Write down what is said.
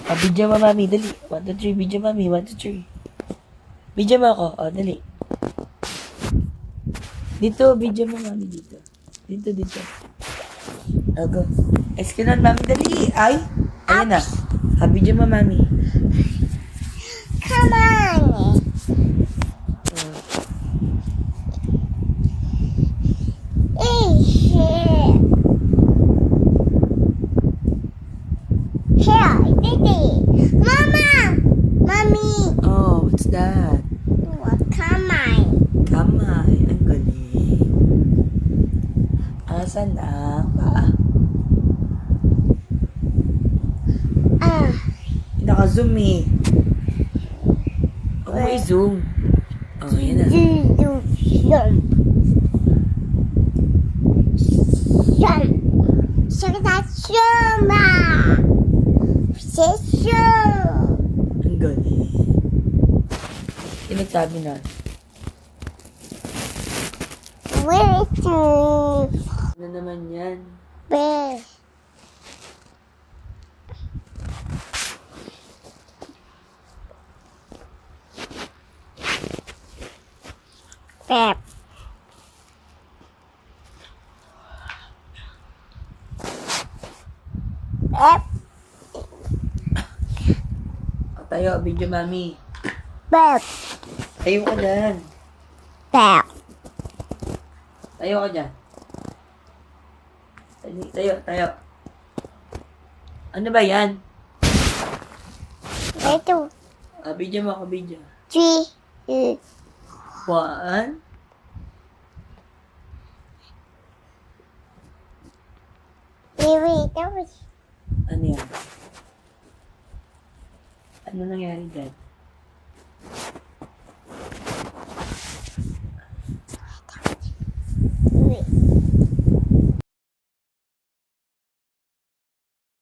Video mo, mami. Dali. 1, 2, 3. Video, mami. 1, 2, 3. Video mo ako. Dali. Dito, video mo, mami. Dito. Dito. Go. Eskinon, mami. Dali. Ay. Ayan na. Video mo, mami. Come on. Here, Didi. Mama. Mommy. Oh, what's that? Come on. Kamay. Ang galing. Asan ang paa? Naka-zoom eh. Huwag mo i-zoom. Oh, yan na. Ang galing. Yung nagsabi na. Where is the Ano naman yan? bear? Bear. Bear. O, tayo, video mami. Bear. Tayo ka dyan. Bear. Tayo ka dyan. Tayo. Ano ba yan? Ito. Video mo ako, video. 3. 1. Wait, that was Ano yan? Ano nangyari dyan?